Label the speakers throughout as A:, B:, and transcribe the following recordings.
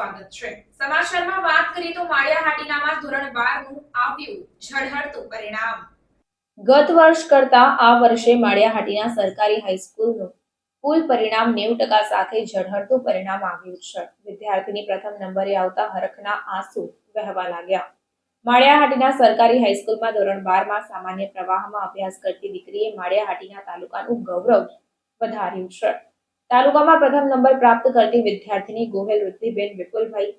A: સ્વાગત છે। સમાચારમાં વાત કરીએ તો માળિયાહાટીનામાં ધોરણ 12 નું આવ્યું ઝળહળતું પરિણામ। ગત વર્ષ કરતા આ વર્ષે માળિયાહાટીના સરકારી હાઈસ્કૂલનું કુલ પરિણામ 90% સાથે ઝળહળતું પરિણામ આવ્યું છે। વિદ્યાર્થીની પ્રથમ નંબરે આવતા હરખના આંસુ વહેવા લાગ્યા। માળિયાહાટીના સરકારી હાઈસ્કૂલમાં ધોરણ 12 માં સામાન્ય પ્રવાહમાં અભ્યાસ કરતી દીકરીએ માળિયાહાટીના તાલુકાનું ગૌરવ વધાર્યું છે। તાલુકામાં પ્રથમ નંબર પ્રાપ્ત કરતી વિદ્યાર્થીની ગોહેલ રિદ્ધિબેન વિપુલભાઈ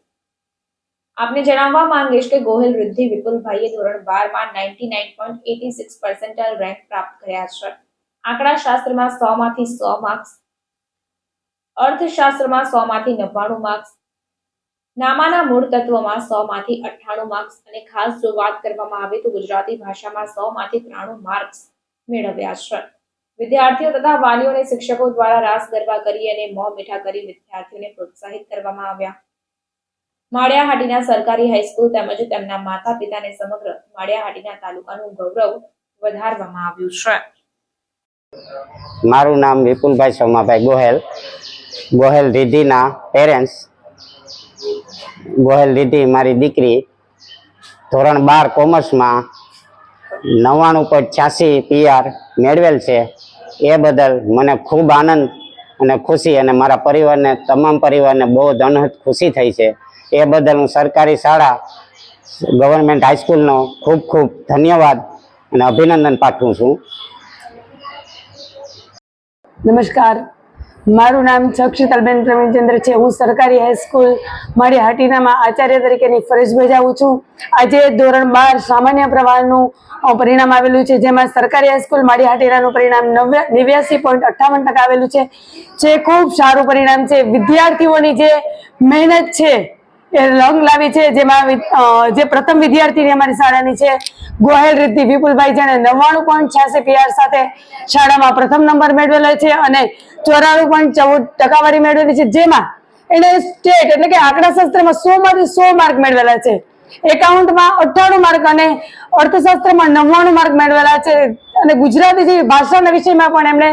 A: આપને જણાવવા માંગીશ કે ગોહેલ રિદ્ધિ વિપુલભાઈએ ધોરણ 12 માં 99.86 percentile રેન્ક પ્રાપ્ત કર્યા છે। આંકડાશાસ્ત્રમાં 100 માંથી 100 માર્ક્સ, અર્થશાસ્ત્રમાં 100 માંથી 99 માર્ક્સ, નામાના મૂળ તત્વમાં 100 માંથી 98 માર્ક્સ અને ખાસ જો વાત કરવામાં આવે તો ગુજરાતી ભાષામાં 100 માંથી 93 માર્ક્સ મેળવ્યા છે। વિદ્યાર્થીઓ તથા વાલીઓ અને શિક્ષકો દ્વારા રાસ ગરબા કરી અને મોં મીઠા કરી વિદ્યાર્થીઓને પ્રોત્સાહિત કરવામાં આવ્યા। માળિયાહાટીના સરકારી હાઈસ્કૂલ તેમજ તેમના માતા પિતાને સમગ્ર માળિયાહાટીના તાલુકાનું ગૌરવ વધારવામાં આવ્યું છે।
B: મારું નામ વિપુલભાઈ સોમાભાઈ ગોહેલ રીધિના પેરેન્ટ્સ। ગોહેલ રીધિ મારી દીકરી ધોરણ 12 કોમર્સમાં 99.86 PR મેળવેલ છે। એ બદલ મને ખૂબ આનંદ અને ખુશી અને મારા પરિવારને તમામ પરિવારને બહુ જ અનહદ ખુશી થઈ છે। એ બદલ હું સરકારી શાળા ગવર્મેન્ટ હાઈસ્કૂલનો ખૂબ ખૂબ ધન્યવાદ અને અભિનંદન પાઠવું છું।
C: નમસ્કાર, મારું નામ છક્ષિતલબેન પ્રવીણચંદ્ર છે। હું સરકારી હાઈસ્કૂલ માળિયાહાટીનામાં આચાર્ય તરીકેની ફરજ બજાવું છું। આજે ધોરણ 12 સામાન્ય પ્રવાહનું પરિણામ આવેલું છે, જેમાં સરકારી હાઈસ્કૂલ માળિયાહાટીનાનું પરિણામ 89.58% આવેલું છે, જે ખૂબ સારું પરિણામ છે। વિદ્યાર્થીઓની જે મહેનત છે એ રંગ લાવી છે, જેમાં જે પ્રથમ વિદ્યાર્થીની અમારી શાળાની છે ગોહેલ રિદ્ધિ વિપુલભાઈ, જેણે 99.86 PR સાથે શાળામાં પ્રથમ નંબર મેળવેલો છે અને 94.14 ટકાવારી મેળવેલી છે, જેમાં એને સ્ટેટ એટલે કે આંકડાશાસ્ત્રમાં 100 માંથી 100 માર્ક મેળવેલા છે, એકાઉન્ટમાં 98 માર્ક અને અર્થશાસ્ત્રમાં 99 માર્ક મેળવેલા છે અને ગુજરાતી જેવી ભાષાના વિષયમાં પણ એમણે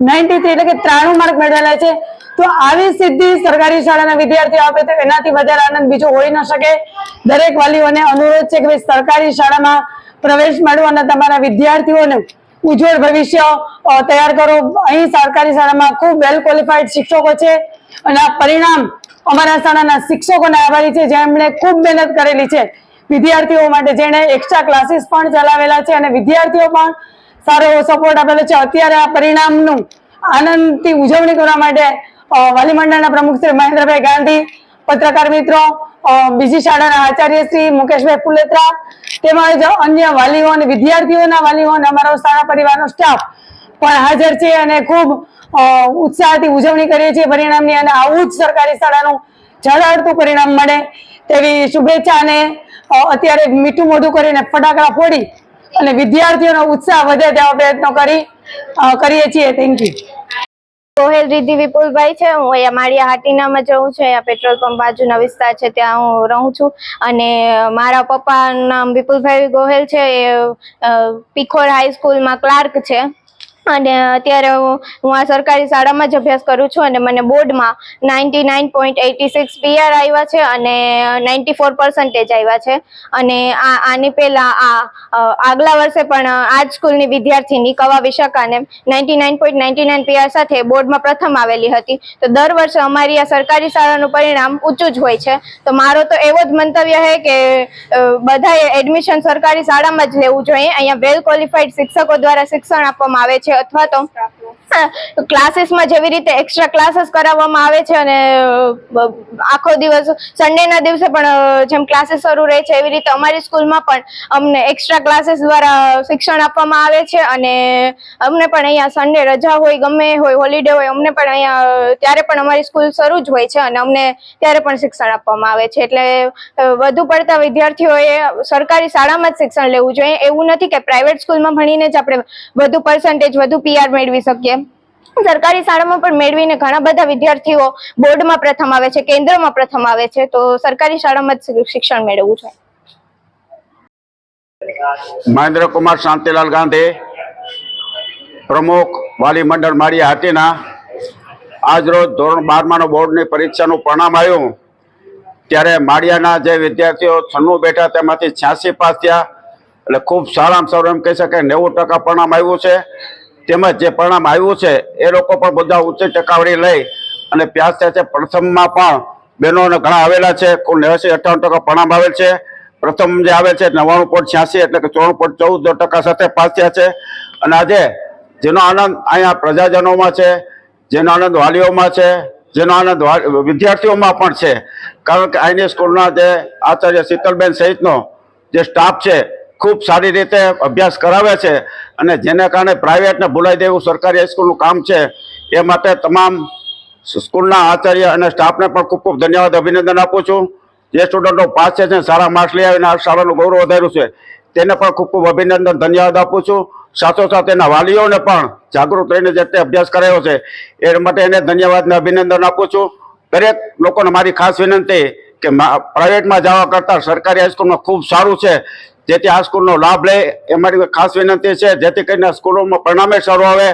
C: 93 એટલે કે 93 માર્ક મેળવેલા છે। તો આવી સિદ્ધિ સરકારી શાળાના વિદ્યાર્થીઓ આપે તો એનાથી વધારે આનંદ બીજો હોઈ ન શકે। દરેક વાલીઓને અનુરોધ છે કે ભાઈ સરકારી શાળામાં પ્રવેશ મેળવો અને તમારા વિદ્યાર્થીઓને ઉજ્જવળ ભવિષ્ય તૈયાર કરો। અહીં સરકારી શાળામાં ખૂબ વેલ ક્વોલિફાઈડ શિક્ષકો છે અને આ પરિણામ અમારા શાળાના શિક્ષકોને આભારી છે, જેમણે ખૂબ મહેનત કરેલી છે વિદ્યાર્થીઓ માટે, જેણે એક્સ્ટ્રા ક્લાસીસ પણ ચલાવેલા છે અને વિદ્યાર્થીઓ પણ સારો એવો સપોર્ટ આપેલો છે। અત્યારે આ પરિણામનું આનંદથી ઉજવણી કરવા માટે વાલી મંડળના પ્રમુખ શ્રી મહેન્દ્રભાઈ ગાંધી, પત્રકાર મિત્રો, બીજી શાળાના આચાર્ય શ્રી મુકેશભાઈ ફુલેત્રા તેમજ અન્ય વાલીઓ અને વિદ્યાર્થીઓના વાલીઓ અને અમારો શાળા પરિવારનો સ્ટાફ પણ હાજર છે અને ખૂબ ઉત્સાહથી ઉજવણી કરીએ છીએ પરિણામની અને આવું જ સરકારી શાળાનું ઝળહળતું પરિણામ મળે તેવી શુભેચ્છા અને અત્યારે મીઠું મોઢું કરીને ફટાકડા ફોડી અને વિદ્યાર્થીઓનો ઉત્સાહ વધે તેવા પ્રયત્નો કરીએ છીએ। Thank you.
D: ગોહેલ રિદ્ધિ વિપુલભાઈ છે। હું અહીંયા માળિયાહાટીનામાં રહું છું। અહીંયા પેટ્રોલ પંપ બાજુના વિસ્તાર છે ત્યાં હું રહું છું અને મારા પપ્પાનું નામ વિપુલભાઈ ગોહેલ છે। એ પીખોર હાઈસ્કૂલમાં ક્લાર્ક છે અને અત્યારે હું આ સરકારી શાળામાં જ અભ્યાસ કરું છું અને મને બોર્ડમાં 99.86 PR આવ્યા છે અને 94% આવ્યા છે અને આની પહેલા આગલા વર્ષે પણ આ જ સ્કૂલની વિદ્યાર્થીની કવા વિશાખાને 99.99 PR સાથે બોર્ડમાં પ્રથમ આવેલી હતી। તો દર વર્ષે અમારી આ સરકારી શાળાનું પરિણામ ઊંચું જ હોય છે। તો મારો તો એવો જ મંતવ્ય છે કે બધાએ એડમિશન સરકારી શાળામાં જ લેવું જોઈએ। અહીંયા વેલ ક્વોલિફાઈડ શિક્ષકો દ્વારા શિક્ષણ આપવામાં આવે છે અથવા તો ક્લાસીસમાં જેવી રીતે એક્સ્ટ્રા ક્લાસીસ કરાવવામાં આવે છે અને આખો દિવસ સન્ડેના દિવસે પણ જેમ ક્લાસીસ શરૂ રહે છે એવી રીતે અમારી સ્કૂલમાં પણ અમને એક્સ્ટ્રા ક્લાસીસ દ્વારા શિક્ષણ આપવામાં આવે છે અને અમને પણ અહીંયા સન્ડે રજા હોય, ગમે હોય, હોલિડે હોય, અમને પણ અહીંયા ત્યારે પણ અમારી સ્કૂલ શરૂ જ હોય છે અને અમને ત્યારે પણ શિક્ષણ આપવામાં આવે છે। એટલે વધુ પડતા વિદ્યાર્થીઓએ સરકારી શાળામાં જ શિક્ષણ લેવું જોઈએ। એવું નથી કે પ્રાઇવેટ સ્કૂલમાં ભણીને જ આપણે વધુ પર્સન્ટેજ, વધુ PR મેળવી શકીએ। સરકારી શાળામાં પણ મેળવીને ઘણા બધા વિદ્યાર્થીઓ બોર્ડમાં પ્રથમ આવે છે, કેન્દ્રમાં પ્રથમ આવે છે। તો સરકારી શાળામાં જ શિક્ષણ મેળવવું જોઈએ।
E: મહેન્દ્ર કુમાર શાંતિલાલ ગાંધી, પ્રમુખ વાલી મંડળ માળિયાહાટીના। આજ રોજ ધોરણ 12 બોર્ડની પરીક્ષાનું પરિણામ આવ્યું ત્યારે માળિયાના જે વિદ્યાર્થીઓ 96 બેઠા તેમાંથી 86 પાસ થયા, એટલે ખૂબ સારામાં સારું એમ કહી શકાય 90% પરિણામ આવ્યું છે. તેમજ જે પરિણામ આવ્યું છે એ લોકો પણ બધા ઉચ્ચ ટકાવારી લઈ અને પાસ થયા છે. પ્રથમમાં પણ બહેનોને ઘણા આવેલા છે, કુલ 89-58% પરિણામ આવેલ છે. પ્રથમ જે આવે છે 99.86 એટલે કે 94.14% સાથે પાસ થયા છે. અને આજે જેનો આનંદ અહીંયા પ્રજાજનોમાં છે, જેનો આનંદ વાલીઓમાં છે, જેનો આનંદ વિદ્યાર્થીઓમાં પણ છે, કારણ કે અહીંની સ્કૂલના જે આચાર્ય શીતલબેન સહિતનો જે સ્ટાફ છે ખૂબ સારી રીતે અભ્યાસ કરાવે છે. અને જેને કારણે પ્રાઇવેટને ભૂલાઈ દેવું સરકારી હાઈસ્કૂલનું કામ છે. એ માટે તમામ સ્કૂલના આચાર્ય અને સ્ટાફને પણ ખૂબ ખૂબ ધન્યવાદ, અભિનંદન આપું છું. જે સ્ટુડન્ટો પાસ છે, સારા માર્ક્સ લઈ આવીને આ શાળાનું ગૌરવ વધાર્યું છે, તેને પણ ખૂબ ખૂબ અભિનંદન, ધન્યવાદ આપું છું. સાથોસાથ એના વાલીઓને પણ જાગૃત રહીને જે અભ્યાસ કરાયો છે એ માટે એને ધન્યવાદ ને અભિનંદન આપું છું. દરેક લોકોને મારી ખાસ વિનંતી કે પ્રાઇવેટમાં જવા કરતાં સરકારી હાઈસ્કૂલમાં ખૂબ સારું છે, જેથી આ સ્કૂલનો લાભ લે એ મારી ખાસ વિનંતી છે, જેથી કરીને સ્કૂલોમાં પરિણામે સારું આવે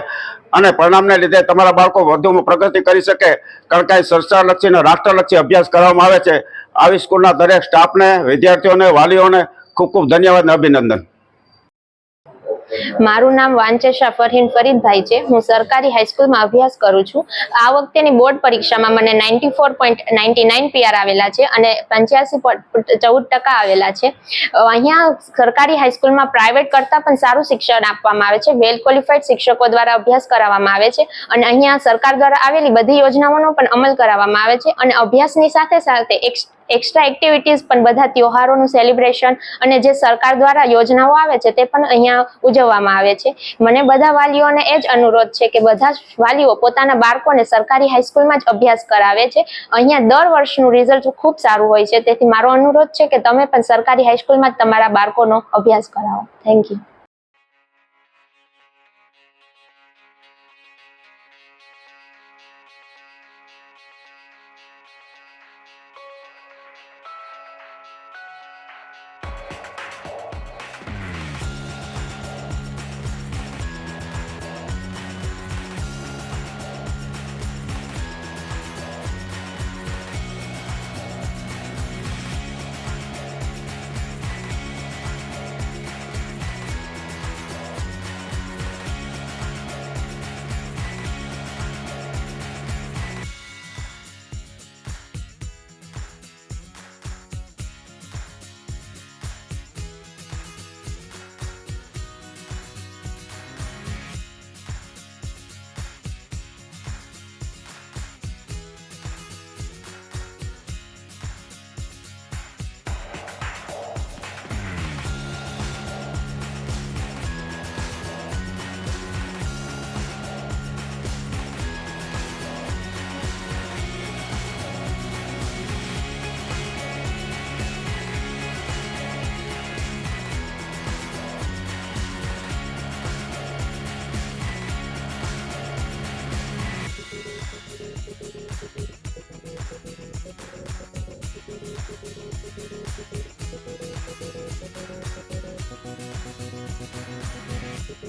E: અને પરિણામને લીધે તમારા બાળકો વધુમાં પ્રગતિ કરી શકે. કારણ કે અહીં સંસ્થાલક્ષી અને રાષ્ટ્રલક્ષી અભ્યાસ કરવામાં આવે છે. આવી સ્કૂલના દરેક સ્ટાફને, વિદ્યાર્થીઓને, વાલીઓને ખૂબ ખૂબ ધન્યવાદ અને અભિનંદન.
D: મારું નામ વાંચેશા ફરહીન ફરીદભાઈ છે. હું સરકારી હાઈસ્કૂલમાં અભ્યાસ કરું છું. આ વખતેની બોર્ડ પરીક્ષામાં મને 94.99 PR આવેલા છે અને 85.14% આવેલા છે. અહીંયા સરકારી હાઈસ્કૂલમાં પ્રાઇવેટ કરતાં પણ સારું શિક્ષણ આપવામાં આવે છે. વેલ ક્વોલિફાઈડ શિક્ષકો દ્વારા અભ્યાસ કરાવવામાં આવે છે અને અહીંયા સરકાર દ્વારા આવેલી બધી યોજનાઓનો પણ અમલ કરાવવામાં આવે છે. અને અભ્યાસની સાથે સાથે એક્સ્ટ્રા એક્ટિવિટીઝ પણ, બધા તહેવારોનું સેલિબ્રેશન અને જે સરકાર દ્વારા યોજનાઓ આવે છે તે પણ અહીંયા ઉજવવામાં આવે છે. મને બધા વાલીઓને એ જ અનુરોધ છે કે બધા જ વાલીઓ પોતાના બાળકોને સરકારી હાઈસ્કૂલમાં જ અભ્યાસ કરાવે છે. અહીંયા દર વર્ષનું રિઝલ્ટ ખૂબ સારું હોય છે. તેથી મારો અનુરોધ છે કે તમે પણ સરકારી હાઈસ્કૂલમાં જ તમારા બાળકોનો અભ્યાસ કરાવો. Thank you.